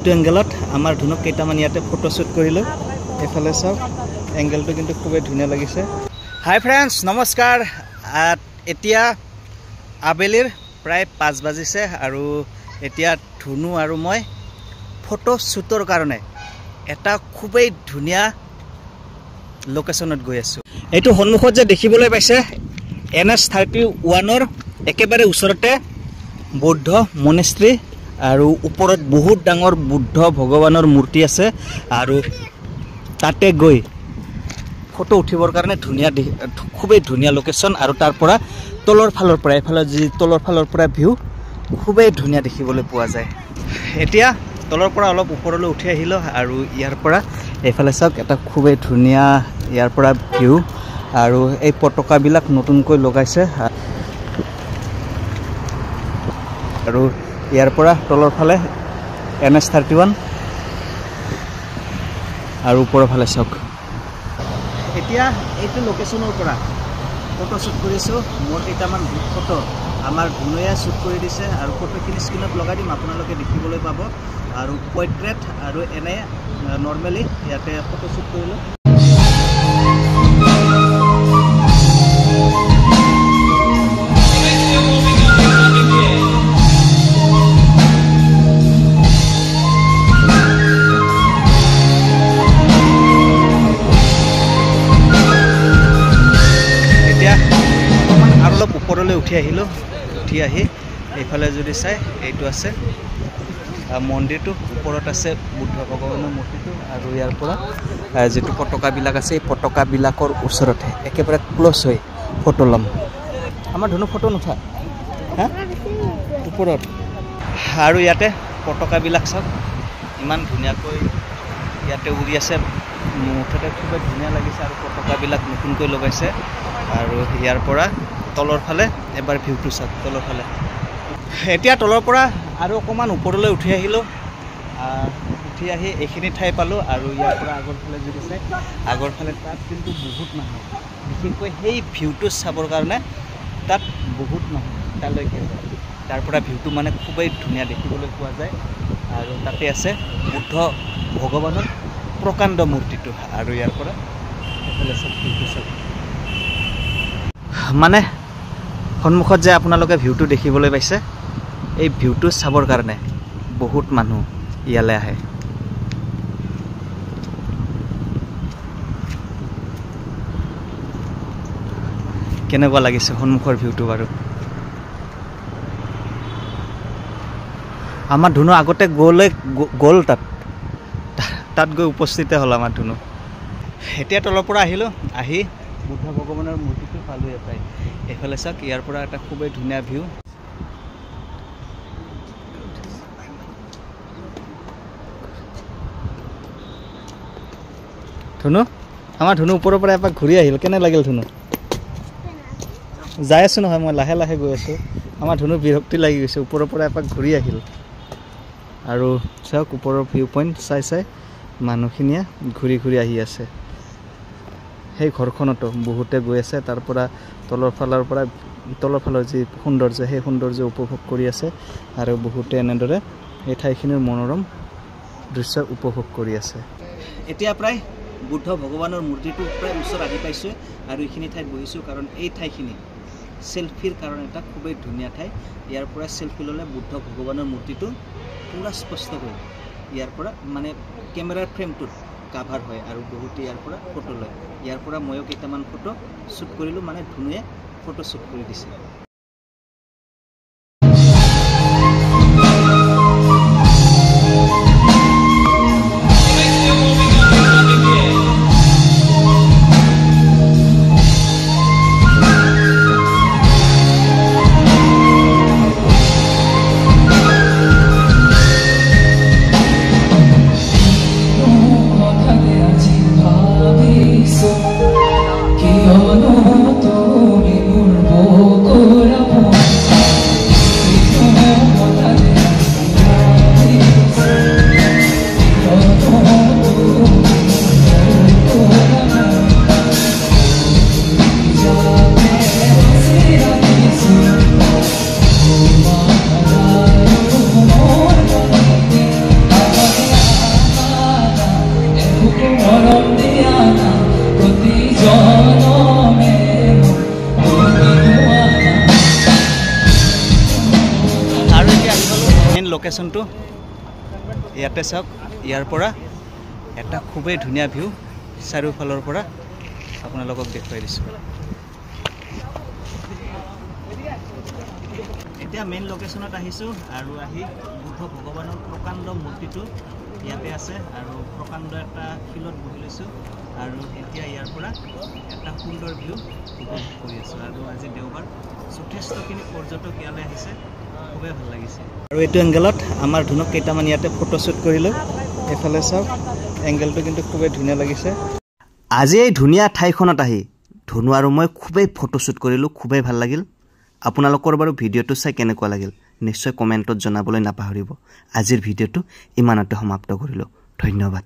এংগেলত আমাৰ ধুনুক কেইটামান ইয়াতে ফটোশ্বুট কৰিলোঁ এফালে চাওক এংগেলটো কিন্তু খুবেই ধুনীয়া লাগিছে হাই ফ্ৰেণ্ডছ নমস্কাৰ এতিয়া আবেলিৰ প্ৰায় 5 বাজিছে আৰু এতিয়া ধুনু আৰু মই ফটোশ্বুটৰ কাৰণে এটা খুবেই ধুনীয়া লোকেশ্যনত গৈ আছোঁ এইটো সন্মুখত যে দেখিবলৈ পাইছে NH31ৰ একেবাৰে ওচৰতে বৌদ্ধ মনেষ্ট্ৰী আৰু ওপৰত বহুত ডাঙৰ বুদ্ধ ভগৱানৰ মূৰ্তি আছে আৰু তাতে গৈ ফটো উঠিবৰ কাৰণে খুবেই ধুনীয়া লোকেশ্যন আৰু তাৰ পৰা তলৰ ফালৰ পৰা এফালে যি তলৰ ফালৰ পৰা ভিউ খুবেই ধুনীয়া দেখিবলৈ পোৱা যায় এতিয়া তলৰ পৰা অলপ ওপৰলৈ উঠি আহিলোঁ আৰু ইয়াৰ পৰা এফালে চাওক এটা খুবেই ধুনীয়া ইয়াৰ পৰা ভিউ আৰু এই পতাকাবিলাক নতুনকৈ লগাইছে আৰু ইয়াৰ পৰা তলৰ ফালে NH31 আৰু ওপৰৰ ফালে চাওক এতিয়া এইটো লোকেশ্যনৰ পৰা ফটো শ্বুট কৰিছোঁ মোৰ কেইটামান ফটো আমাৰ ধুনুয়ে শ্বুট কৰি দিছে আৰু ফটোখিনি স্ক্ৰীনত লগাই দিম আপোনালোকে দেখিবলৈ পাব আৰু পৰ্ট্ৰেট আৰু এনে নৰ্মেলি ইয়াতে ফটো শ্বুট কৰিলোঁ ওপৰলৈ উঠি আহিলোঁ উঠি আহি এইফালে যদি চাই এইটো আছে মন্দিৰটো ওপৰত আছে বুদ্ধ ভগৱানৰ মূৰ্তিটো আৰু ইয়াৰ পৰা যিটো পতাকাবিলাক আছে এই পতাকাবিলাকৰ ওচৰতে একেবাৰে ক্ল'জ হৈ ফটো ল'ম আমাৰ ধুনু ফটো নুঠা হা ওপৰত আৰু ইয়াতে পতাকাবিলাক চাওক ইমান ধুনীয়াকৈ ইয়াতে উৰি আছে মুঠতে খুবেই ধুনীয়া লাগিছে আৰু পতাকাবিলাক নতুনকৈ লগাইছে আৰু ইয়াৰ পৰা তলৰ ফালে এবাৰ ভিউটো চাওক তলৰ ফালে এতিয়া তলৰ পৰা আৰু অকণমান ওপৰলৈ উঠি আহিলোঁ উঠি আহি এইখিনি ঠাই পালোঁ আৰু ইয়াৰ পৰা আগৰ ফালে যদি চাই আগৰ ফালে তাত কিন্তু বহুত মানুহ বিশেষকৈ সেই ভিউটো চাবৰ কাৰণে তাত বহুত মানুহ তালৈকে যায় তাৰ পৰা ভিউটো মানে খুবেই ধুনীয়া দেখিবলৈ পোৱা যায় আৰু তাতে আছে বুদ্ধ ভগৱানৰ প্ৰকাণ্ড মূৰ্তিটো আৰু ইয়াৰ পৰা এইফালে চাওক ভিউটো চাওক মানে সন্মুখত যে আপোনালোকে ভিউটো দেখিবলৈ পাইছে এই ভিউটো চাবৰ কাৰণে বহুত মানুহ ইয়ালৈ আহে কেনেকুৱা লাগিছে সন্মুখৰ ভিউটো বাৰু আমাৰ ধুনু আগতে গ'ল তাত গৈ উপস্থিত হ'ল আমাৰ ধুনু এতিয়া তলৰ পৰা আহিলোঁ আহি বুদ্ধ ভগৱানৰ মূৰ্তিটো পালোঁ এটাই এইফালে চাওক ইয়াৰ পৰা এটা খুবেই ধুনীয়া ভিউ ধুনু আমাৰ ধুনু ওপৰৰ পৰা এপাক ঘূৰি আহিল কেনে লাগিল ধুনু যাই আছোঁ নহয় মই লাহে লাহে গৈ আছোঁ আমাৰ ধুনু বিৰক্তি লাগি গৈছে ওপৰৰ পৰা এপাক ঘূৰি আহিল আৰু চাওক ওপৰৰ ভিউ পইণ্ট চাই মানুহখিনিয়ে ঘূৰি ঘূৰি আহি আছে সেই ঘৰখনতো বহুতে গৈ আছে তাৰ পৰা তলৰ ফালৰ যি সৌন্দৰ্য সেই সৌন্দৰ্য উপভোগ কৰি আছে আৰু বহুতে এনেদৰে এই ঠাইখিনিৰ মনোৰম দৃশ্য উপভোগ কৰি আছে এতিয়া প্ৰায় বুদ্ধ ভগৱানৰ মূৰ্তিটো প্ৰায় ওচৰত আহি পাইছোঁ আৰু এইখিনি ঠাইত বহিছোঁ কাৰণ এই ঠাইখিনি চেলফিৰ কাৰণে এটা খুবেই ধুনীয়া ঠাই ইয়াৰ পৰা চেলফি ল'লে বুদ্ধ ভগৱানৰ মূৰ্তিটো পুৰা স্পষ্টকৈ ইয়াৰ পৰা মানে কেমেৰাৰ ফ্ৰেমটোত কাভাৰ হয় আৰু বহুতে ইয়াৰ পৰা ফটো লয় ইয়াৰ পৰা ময়ো কেইটামান ফটো শ্বুট কৰিলোঁ মানে ধুনুয়ে ফটো শ্বুট কৰি দিছে তুমি লোকেশ্যনটো ইয়াতে চাওক ইয়াৰ পৰা এটা খুবেই ধুনীয়া ভিউ চাৰিওফালৰ পৰা আপোনালোকক দেখুৱাই দিছোঁ এতিয়া মেইন লোকেশ্যনত আহিছোঁ আৰু আহি বুদ্ধ ভগৱানৰ প্ৰকাণ্ড মূৰ্তিটো ইয়াতে আছে আৰু প্ৰকাণ্ড এটা শিলত বহি লৈছোঁ আৰু এতিয়া ইয়াৰ পৰা এটা সুন্দৰ ভিউ উপভোগ কৰি আছোঁ আৰু আজি দেওবাৰ যথেষ্টখিনি পৰ্যটক ইয়ালৈ আহিছে খুবেই ভাল লাগিছে আৰু এইটো এংগেলত আমাৰ ধুনক কেইটামান ইয়াতে ফটোশ্বুট কৰিলোঁ এইফালে চাওক এংগেলটো কিন্তু খুবেই ধুনীয়া লাগিছে আজি এই ধুনীয়া ঠাইখনত আহি ধনু আৰু মই খুবেই ফটোশ্বুট কৰিলোঁ খুবেই ভাল লাগিল আপোনালোকৰ বাৰু ভিডিঅ'টো চাই কেনেকুৱা লাগিল নিশ্চয় কমেণ্টত জনাবলৈ নাপাহৰিব আজিৰ ভিডিঅ'টো ইমানতে সমাপ্ত কৰিলোঁ ধন্যবাদ